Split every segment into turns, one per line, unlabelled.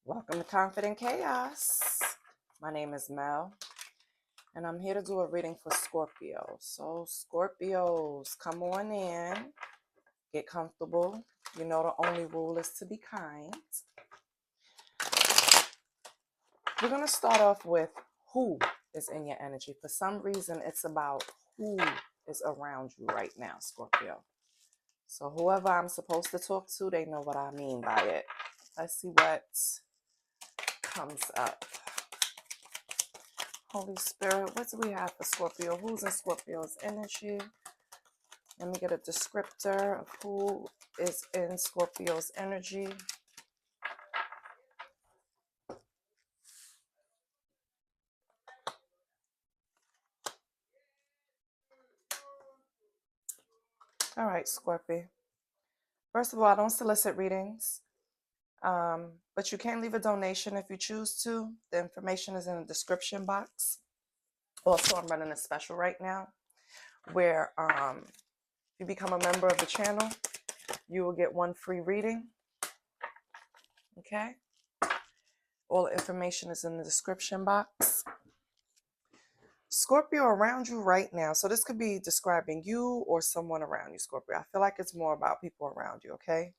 Welcome to Confident Chaos. My name is Mel, and I'm here to do a reading for Scorpio. So, Scorpios, come on in, get comfortable. You know the only rule is to be kind. We're going to start off with who is in your energy. For some reason, it's about who is around you right now, Scorpio. So, whoever I'm supposed to talk to, they know what I mean by it. Let's see what comes up. Holy Spirit, what do we have for Scorpio? Who's in Scorpio's energy? Let me get a descriptor of who is in Scorpio's energy. All right, Scorpio. First of all, I don't solicit readings, but you can leave a donation if you choose to. The information is in the description box. Also, I'm running a special right now where if you become a member of the channel, you will get one free reading. Okay? All the information is in the description box. Scorpio around you right now. So this could be describing you or someone around you, Scorpio. I feel like it's more about people around you, okay?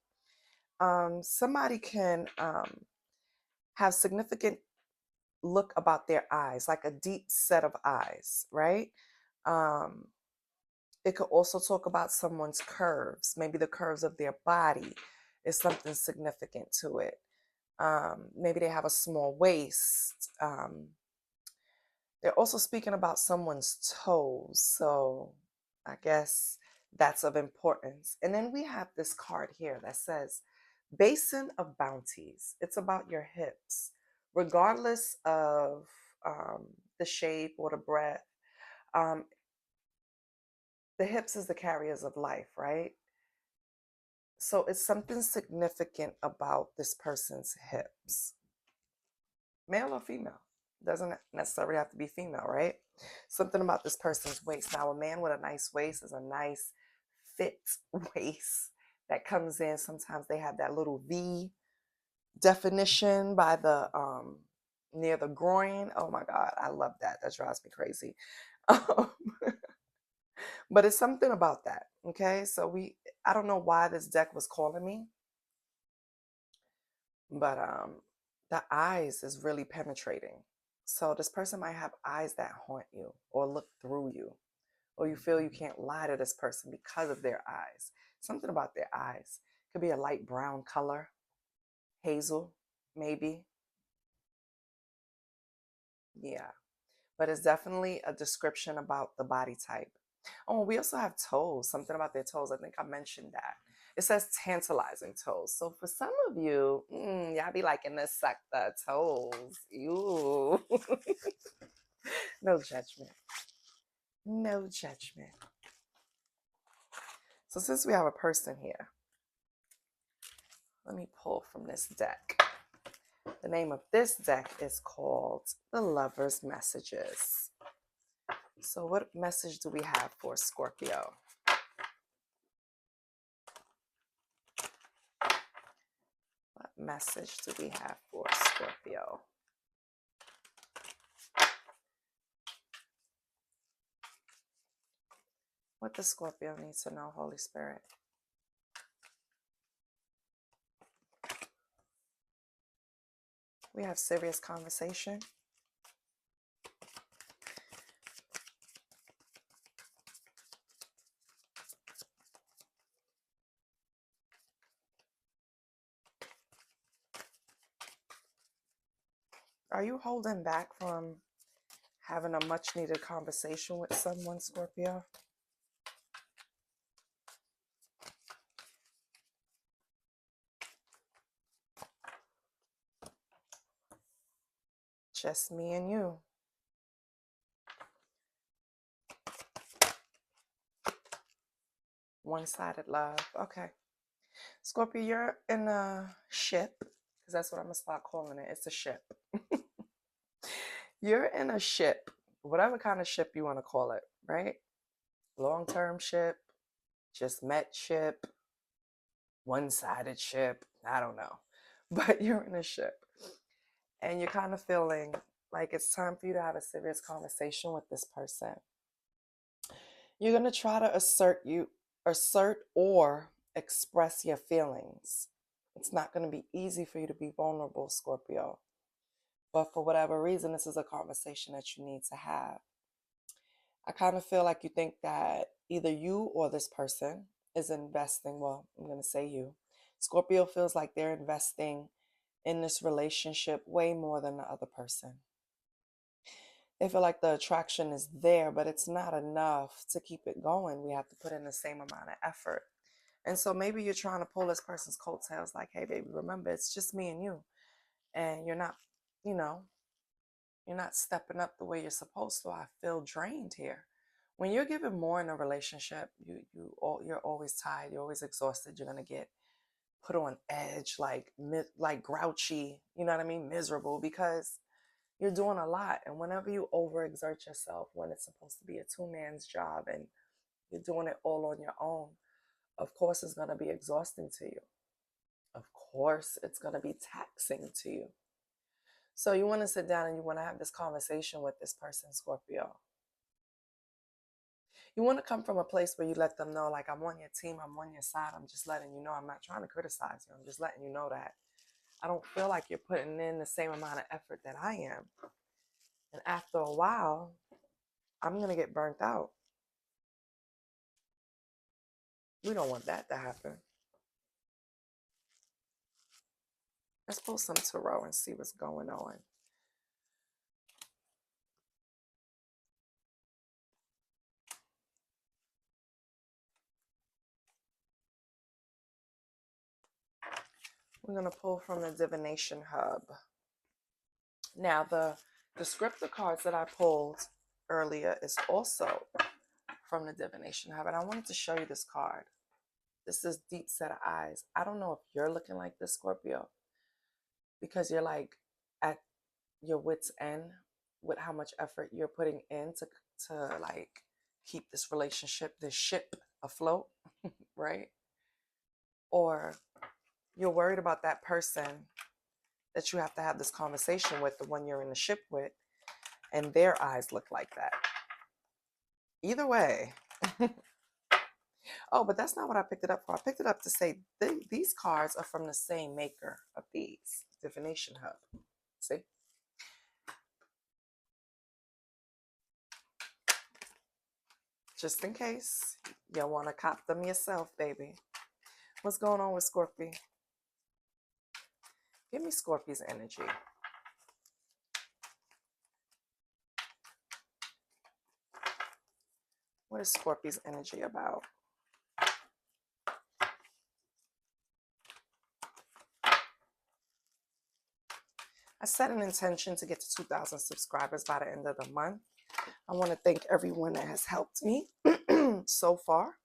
Somebody can have significant look about their eyes, like a deep set of eyes, right? It could also talk about someone's curves. Maybe the curves of their body is something significant to it. Maybe they have a small waist. They're also speaking about someone's toes. So I guess that's of importance. And then we have this card here that says, Basin of Bounties. It's about your hips, regardless of the shape or the breadth. The hips is the carriers of life, right? So it's something significant about this person's hips. Male or female? Doesn't necessarily have to be female, right? Something about this person's waist. Now, a man with a nice waist is a nice fit waist that comes in. Sometimes they have that little V definition by the near the groin. Oh my God, I love that. That drives me crazy. But it's something about that. Okay, so I don't know why this deck was calling me, but the eyes is really penetrating. So this person might have eyes that haunt you or look through you, or you feel you can't lie to this person because of their eyes. Something about their eyes. Could be a light brown color, hazel, maybe. Yeah, but it's definitely a description about the body type. Oh, we also have toes, something about their toes. I think I mentioned that. It says tantalizing toes. So for some of you, y'all be liking to suck the toes. Ew. No judgment. No judgment. So since we have a person here, let me pull from this deck. The name of this deck is called The Lover's Messages. So what message do we have for Scorpio? What message do we have for Scorpio? What does Scorpio need to know, Holy Spirit? We have serious conversation. Are you holding back from having a much needed conversation with someone, Scorpio? Just me and you. One-sided love. Okay. Scorpio, you're in a ship, because that's what I'm going to start calling it. It's a ship. You're in a ship, whatever kind of ship you want to call it, right? Long-term ship, just met ship, one-sided ship. I don't know. But you're in a ship. And you're kind of feeling like it's time for you to have a serious conversation with this person. You're going to try to assert or express your feelings. It's not going to be easy for you to be vulnerable, Scorpio. But for whatever reason, this is a conversation that you need to have. I kind of feel like you think that either you or this person is investing. Well, I'm going to say you. Scorpio feels like they're investing in this relationship way more than the other person. They feel like the attraction is there, but it's not enough to keep it going. We have to put in the same amount of effort. And so maybe you're trying to pull this person's coattails like, hey, baby, remember, it's just me and you. And you're not, you know, you're not stepping up the way you're supposed to. I feel drained here. When you're giving more in a relationship, you're always tired. You're always exhausted. You're going to get put on edge, like grouchy, you know what I mean? Miserable, because you're doing a lot. And whenever you overexert yourself, when it's supposed to be a two-man's job and you're doing it all on your own, of course it's going to be exhausting to you. Of course it's going to be taxing to you. So you want to sit down and you want to have this conversation with this person, Scorpio. You want to come from a place where you let them know, like, I'm on your team, I'm on your side. I'm just letting you know. I'm not trying to criticize you. I'm just letting you know that I don't feel like you're putting in the same amount of effort that I am. And after a while, I'm going to get burnt out. We don't want that to happen. Let's pull some tarot and see what's going on. We're going to pull from the Divination Hub. Now, the descriptor cards that I pulled earlier is also from the Divination Hub. And I wanted to show you this card. This is Deep Set of Eyes. I don't know if you're looking like this, Scorpio, because you're like at your wit's end with how much effort you're putting in to like keep this relationship, this ship afloat, right? Or you're worried about that person that you have to have this conversation with, the one you're in the ship with, and their eyes look like that. Either way. Oh, but that's not what I picked it up for. I picked it up to say these cards are from the same maker of these, Divination Hub. See? Just in case you want to cop them yourself, baby. What's going on with Scorpio? Give me Scorpio's energy. What is Scorpio's energy about? I set an intention to get to 2,000 subscribers by the end of the month. I want to thank everyone that has helped me so far.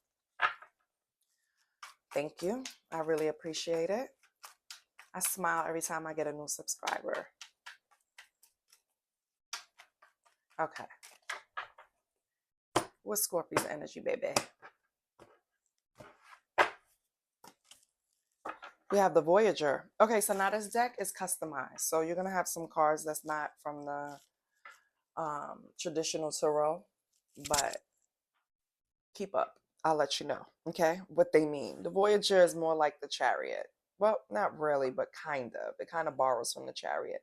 Thank you. I really appreciate it. I smile every time I get a new subscriber. Okay. What's Scorpio's energy, baby? We have the Voyager. Okay, so now this deck is customized. So you're going to have some cards that's not from the traditional tarot, but keep up. I'll let you know, okay, what they mean. The Voyager is more like the Chariot. Well, not really, but kind of. It kind of borrows from the Chariot.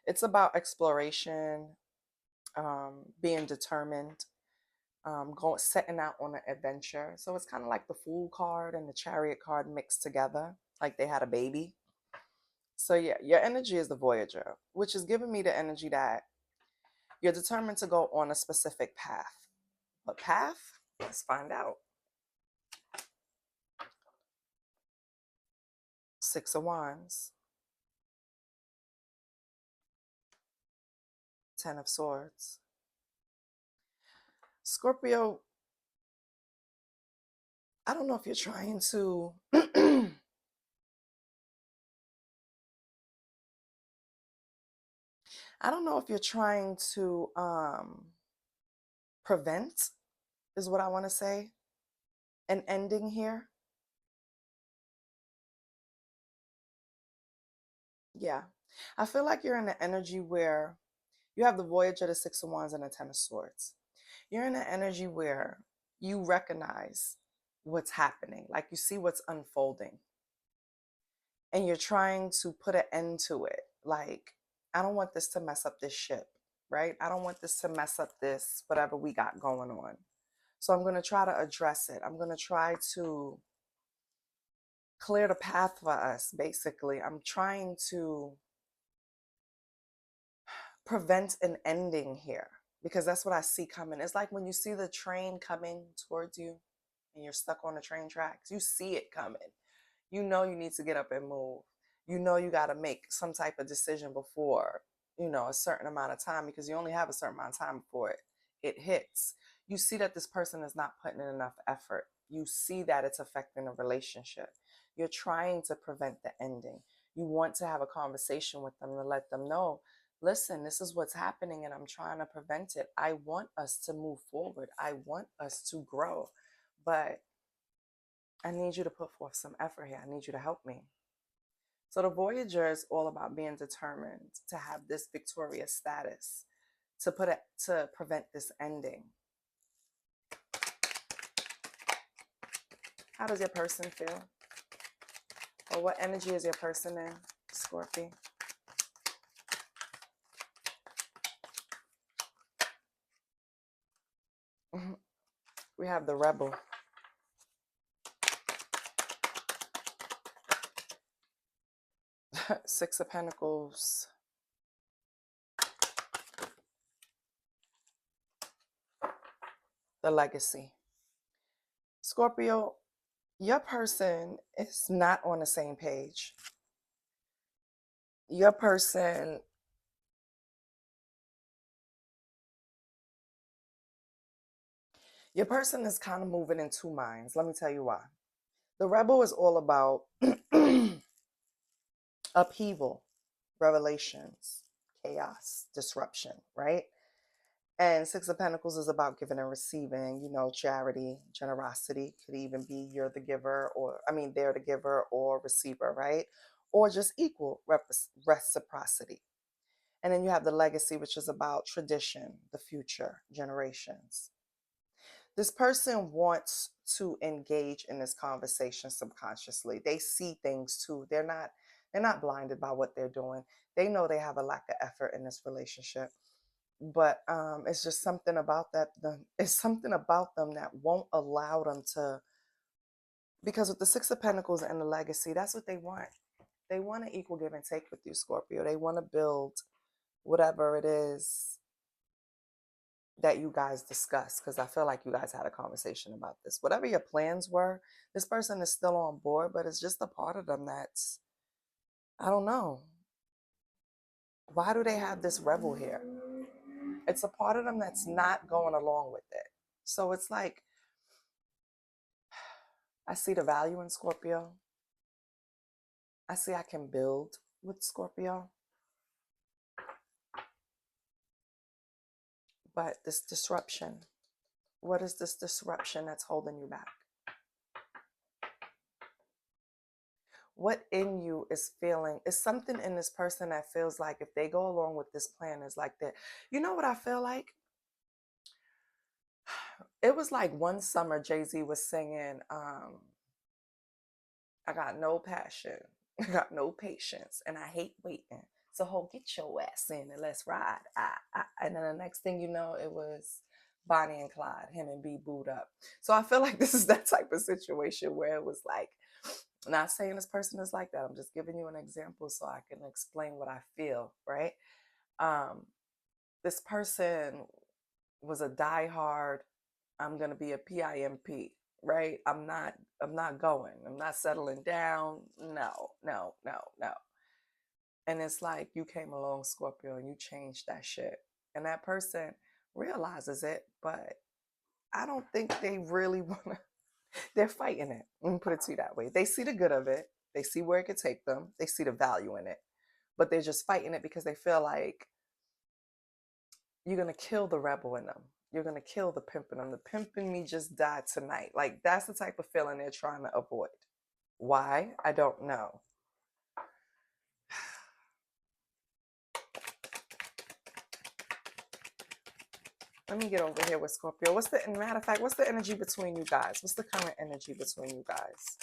It's about exploration, being determined, setting out on an adventure. So it's kind of like the Fool card and the Chariot card mixed together, like they had a baby. So yeah, your energy is the Voyager, which is giving me the energy that you're determined to go on a specific path. What path? Let's find out. 6 of Wands. 10 of Swords. Scorpio, I don't know if you're trying to I don't know if you're trying to prevent, is what I want to say, an ending here. Yeah. I feel like you're in an energy where you have the Voyager, the Six of Wands, and the Ten of Swords. You're in an energy where you recognize what's happening, like you see what's unfolding, and you're trying to put an end to it. Like, I don't want this to mess up this ship, right? I don't want this to mess up this, whatever we got going on. So I'm going to try to address it. I'm going to try to clear the path for us, basically. I'm trying to prevent an ending here because that's what I see coming. It's like when you see the train coming towards you and you're stuck on the train tracks, you see it coming. You know you need to get up and move. You know you got to make some type of decision before, a certain amount of time, because you only have a certain amount of time before it hits. You see that this person is not putting in enough effort. You see that it's affecting a relationship. You're trying to prevent the ending. You want to have a conversation with them to let them know, listen, this is what's happening and I'm trying to prevent it. I want us to move forward. I want us to grow. But I need you to put forth some effort here. I need you to help me. So the Voyager is all about being determined to have this victorious status, to prevent this ending. How does your person feel? Or what energy is your person in, Scorpio? We have the Rebel. Six of Pentacles. The Legacy. Scorpio, your person is not on the same page. Your person is kind of moving in two minds. Let me tell you why. The Rebel is all about upheaval, revelations, chaos, disruption, right? And Six of Pentacles is about giving and receiving, charity, generosity. Could even be you're the giver, they're the giver or receiver, right? Or just equal reciprocity. And then you have the Legacy, which is about tradition, the future, generations. This person wants to engage in this conversation subconsciously. They see things too. They're not blinded by what they're doing. They know they have a lack of effort in this relationship. But it's just something about that. It's something about them that won't allow them to, because with the Six of Pentacles and the Legacy, that's what they want. They want an equal give and take with you, Scorpio. They want to build whatever it is that you guys discuss, because I feel like you guys had a conversation about this. Whatever your plans were, this person is still on board, but it's just a part of them that's, I don't know. Why do they have this Rebel here? It's a part of them that's not going along with it. So it's like, I see the value in Scorpio. I see I can build with Scorpio. But this disruption, what is this disruption that's holding you back? What in you is feeling, is something in this person that feels like if they go along with this plan is like that. You know what I feel like? It was like one summer Jay-Z was singing, I got no passion, I got no patience, and I hate waiting. So ho, get your ass in and let's ride. And then the next thing you know, it was Bonnie and Clyde, him and B booed up. So I feel like this is that type of situation where it was like, not saying this person is like that. I'm just giving you an example so I can explain what I feel, right? This person was a diehard, I'm gonna be a PIMP, right? I'm not going. I'm not settling down. No. And it's like you came along, Scorpio, and you changed that shit. And that person realizes it, but I don't think they really want to. They're fighting it. Let me put it to you that way. They see the good of it. They see where it could take them. They see the value in it. But they're just fighting it because they feel like you're going to kill the Rebel in them. You're going to kill the pimp in them. The pimp in me just died tonight. Like, that's the type of feeling they're trying to avoid. Why? I don't know. Let me get over here with Scorpio. Matter of fact, what's the energy between you guys? What's the current energy between you guys?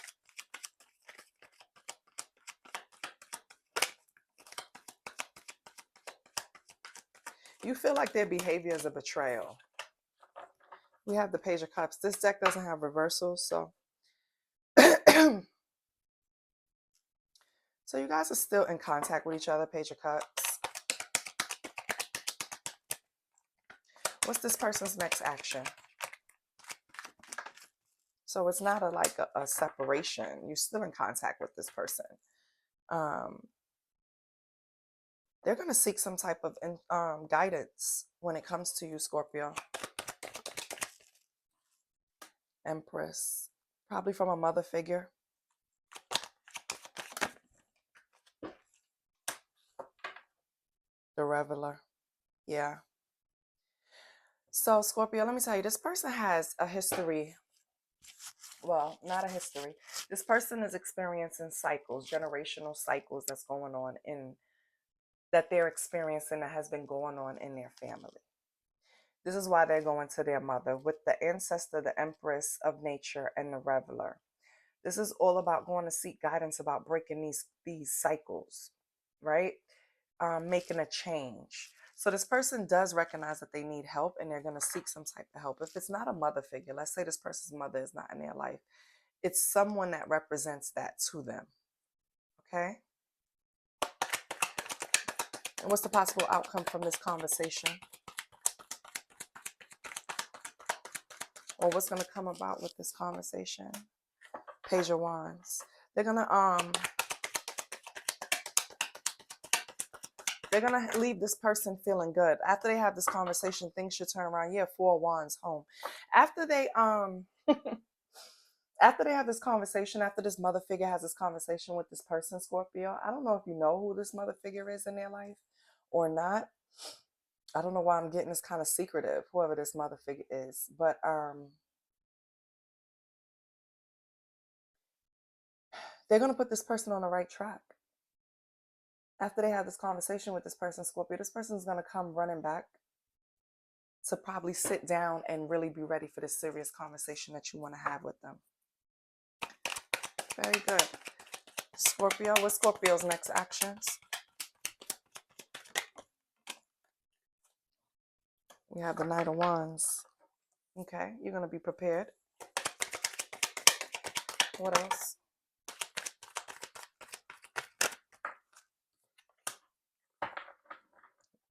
You feel like their behavior is a betrayal. We have the Page of Cups. This deck doesn't have reversals, so so you guys are still in contact with each other, Page of Cups. What's this person's next action? So it's not a separation. You're still in contact with this person. They're going to seek some type of guidance when it comes to you, Scorpio. Empress. Probably from a mother figure. The Reveler. Yeah. So, Scorpio, let me tell you, this person has a history. Well, not a history. This person is experiencing cycles, generational cycles that's going on that they're experiencing that has been going on in their family. This is why they're going to their mother with the ancestor, the Empress of Nature, and the Reveler. This is all about going to seek guidance about breaking these cycles, right? Making a change. So this person does recognize that they need help and they're going to seek some type of help. If it's not a mother figure, let's say this person's mother is not in their life, it's someone that represents that to them. Okay? And what's the possible outcome from this conversation? Or what's going to come about with this conversation? Page of Wands. They're going to leave this person feeling good. After they have this conversation, things should turn around. Yeah, 4 of Wands, home. After they after they have this conversation, after this mother figure has this conversation with this person, Scorpio, I don't know if you know who this mother figure is in their life or not. I don't know why I'm getting this kind of secretive, whoever this mother figure is. But they're going to put this person on the right track. After they have this conversation with this person, Scorpio, this person is going to come running back to probably sit down and really be ready for this serious conversation that you want to have with them. Very good. Scorpio, what's Scorpio's next actions? We have the Knight of Wands. Okay, you're going to be prepared. What else?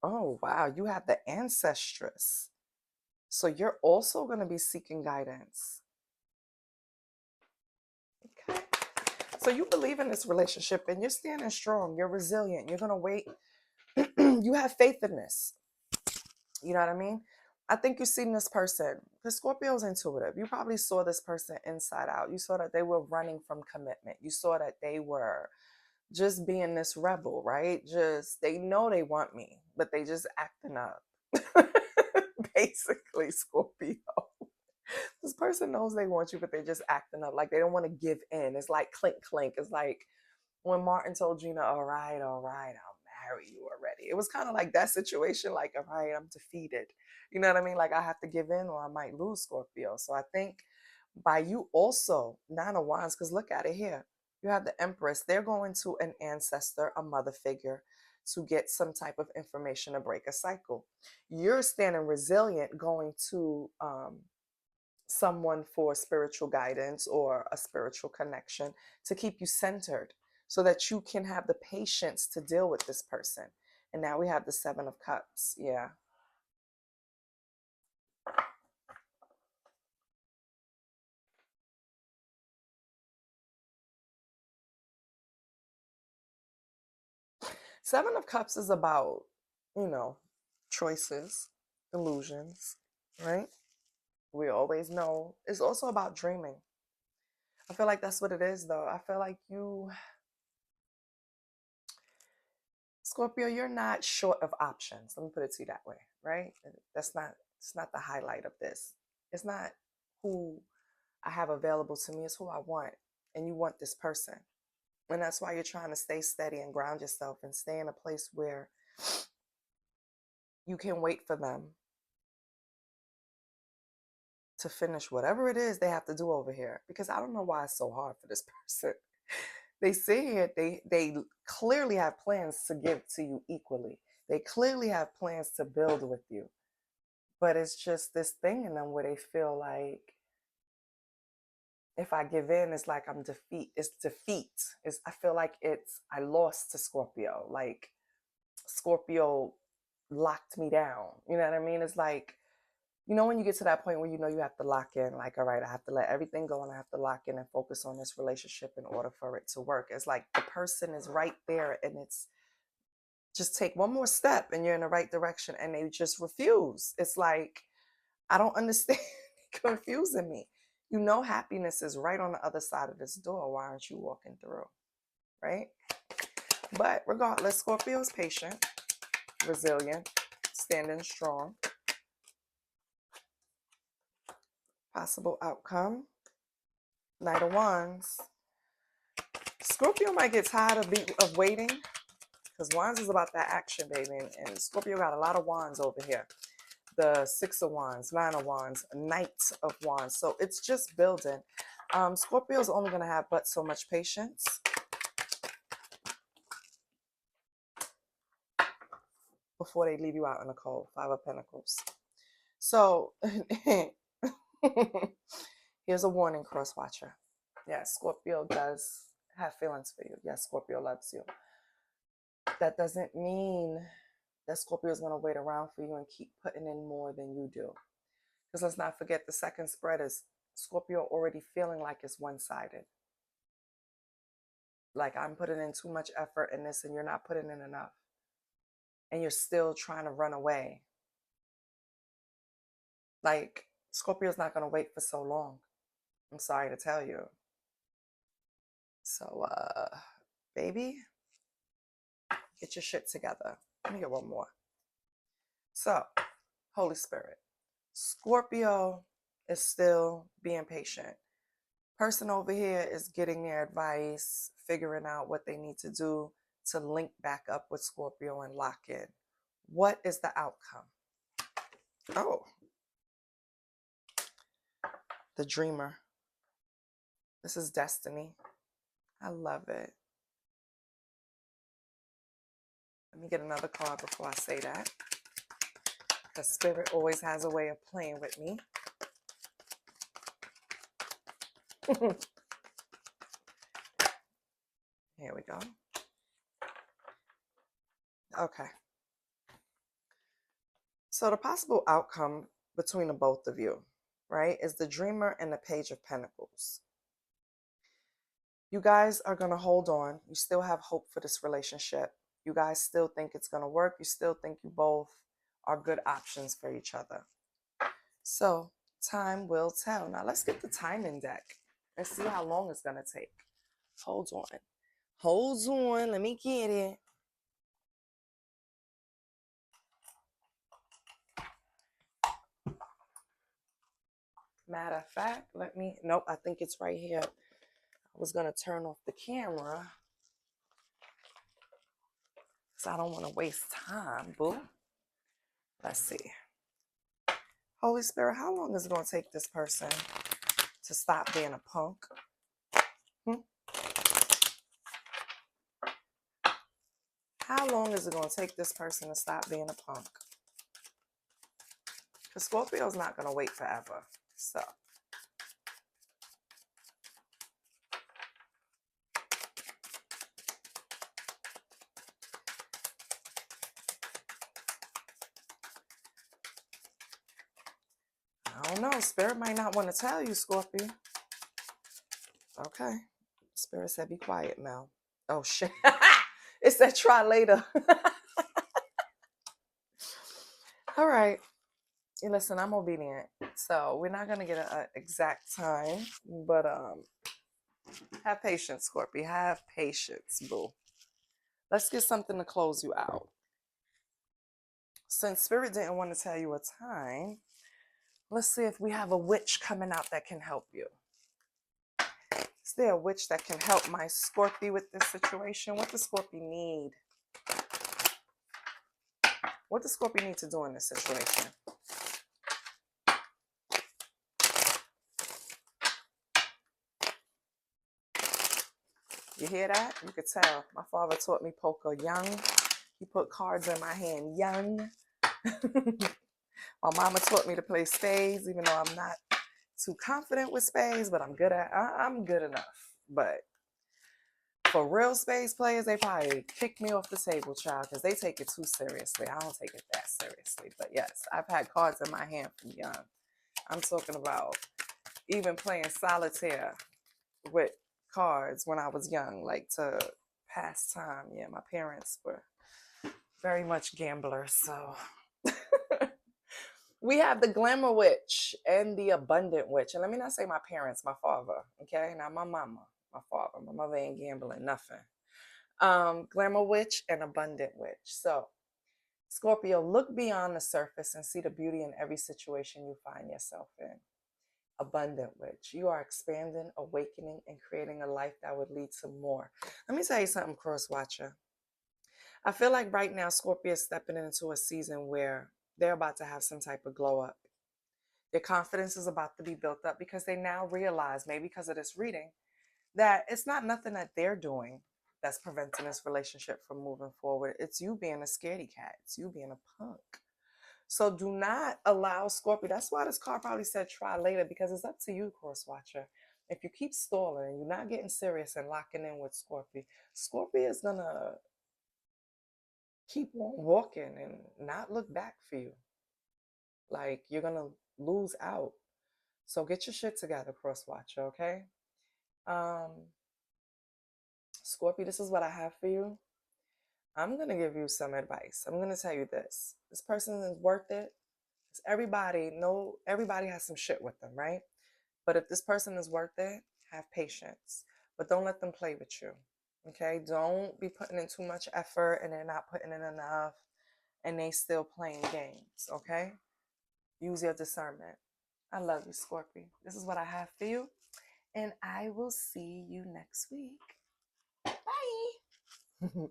Oh, wow. You have the Ancestress. So you're also going to be seeking guidance. Okay. So you believe in this relationship and you're standing strong. You're resilient. You're going to wait. You have faith in this. You know what I mean? I think you've seen this person, because Scorpio's intuitive. You probably saw this person inside out. You saw that they were running from commitment. You saw that they were just being this rebel, right? Just, they know they want me, but they just acting up. Basically, Scorpio. This person knows they want you, but they're just acting up. Like they don't want to give in. It's like clink, clink. It's like when Martin told Gina, all right, I'll marry you already. It was kind of like that situation. Like, all right, I'm defeated. You know what I mean? Like I have to give in or I might lose, Scorpio. So I think by you also, 9 of Wands, because look at it here. You have the Empress. They're going to an ancestor, a mother figure, to get some type of information to break a cycle. You're standing resilient going to someone for spiritual guidance or a spiritual connection to keep you centered so that you can have the patience to deal with this person. And now we have the 7 of Cups. Yeah. Seven of Cups is about, choices, illusions, right? We always know. It's also about dreaming. I feel like that's what it is, though. I feel like Scorpio, you're not short of options. Let me put it to you that way, right? It's not the highlight of this. It's not who I have available to me. It's who I want. And you want this person. And that's why you're trying to stay steady and ground yourself and stay in a place where you can wait for them to finish whatever it is they have to do over here. Because I don't know why it's so hard for this person. They sit here, they clearly have plans to give to you equally. They clearly have plans to build with you. But it's just this thing in them where they feel like if I give in, it's like I'm defeat. It's defeat. I feel like I lost to Scorpio. Like Scorpio locked me down. You know what I mean? It's like, you know, when you get to that point where you know you have to lock in, like, all right, I have to let everything go and I have to lock in and focus on this relationship in order for it to work. It's like the person is right there and it's just take one more step and you're in the right direction and they just refuse. It's like, I don't understand. Confusing me. You know happiness is right on the other side of this door. Why aren't you walking through? Right? But regardless, Scorpio is patient, resilient, standing strong. Possible outcome. Knight of Wands. Scorpio might get tired of waiting because Wands is about that action, baby. And Scorpio got a lot of wands over here. The 6 of Wands, 9 of Wands, Knight of Wands. So it's just building. Scorpio's only going to have but so much patience. Before they leave you out in the cold. 5 of Pentacles. So here's a warning, cross watcher. Yes, Scorpio does have feelings for you. Yes, Scorpio loves you. That doesn't mean that Scorpio is going to wait around for you and keep putting in more than you do. Because let's not forget, the second spread is Scorpio already feeling like it's one-sided. Like I'm putting in too much effort in this and you're not putting in enough. And you're still trying to run away. Like Scorpio's not going to wait for so long. I'm sorry to tell you. So, baby, get your shit together. Let me get one more. So, Holy Spirit. Scorpio is still being patient. Person over here is getting their advice, figuring out what they need to do to link back up with Scorpio and lock in. What is the outcome? Oh, the Dreamer. This is destiny. I love it. Let me get another card before I say that. The Spirit always has a way of playing with me. Here we go. Okay. So the possible outcome between the both of you, right, is the Dreamer and the Page of Pentacles. You guys are going to hold on. You still have hope for this relationship. You guys still think it's going to work. You still think you both are good options for each other. So time will tell. Now let's get the timing deck and see how long it's going to take. Hold on. Hold on. Let me get it. Matter of fact, nope, I think it's right here. I was going to turn off the camera so I don't want to waste time, boo. Let's see. Holy Spirit, how long is it going to take this person to stop being a punk? How long is it going to take this person to stop being a punk? Because Scorpio's not going to wait forever. So. I don't know. Spirit might not want to tell you, Scorpio. Okay. Spirit said, be quiet, Mel. Oh, shit. It's that try later. All right. Listen, I'm obedient. So we're not going to get an exact time. But have patience, Scorpio. Have patience, boo. Let's get something to close you out. Since Spirit didn't want to tell you a time, let's see if we have a witch coming out that can help you. Is there a witch that can help my Scorpio with this situation? What does Scorpio need? What does Scorpio need to do in this situation? You hear that? You could tell. My father taught me poker young. He put cards in my hand young. My mama taught me to play spades, even though I'm not too confident with spades, but I'm good enough. But for real spades players, they probably kick me off the table, child, because they take it too seriously. I don't take it that seriously. But yes, I've had cards in my hand from young. I'm talking about even playing solitaire with cards when I was young, like to pass time. Yeah, my parents were very much gamblers, so we have the glamour witch and the abundant witch. And let me not say my parents, my father, okay? Not my mama, my father. My mother ain't gambling, nothing. Glamour witch and abundant witch. So, Scorpio, look beyond the surface and see the beauty in every situation you find yourself in. Abundant witch, you are expanding, awakening, and creating a life that would lead to more. Let me tell you something, cross watcher. I feel like right now Scorpio is stepping into a season where they're about to have some type of glow up. Their confidence is about to be built up because they now realize, maybe because of this reading, that it's not nothing that they're doing that's preventing this relationship from moving forward. It's you being a scaredy cat. It's you being a punk. So do not allow Scorpio. That's why this card probably said try later, because it's up to you, course watcher. If you keep stalling and you're not getting serious and locking in with Scorpio, Scorpio is going to keep on walking and not look back for you. Like, you're going to lose out. So get your shit together, cross watcher, okay? Scorpio, this is what I have for you. I'm going to give you some advice. I'm going to tell you this. This person is worth it. Everybody has some shit with them, right? But if this person is worth it, have patience. But don't let them play with you, okay? Don't be putting in too much effort and they're not putting in enough and they still playing games, okay? Use your discernment. I love you, Scorpio. This is what I have for you. And I will see you next week. Bye.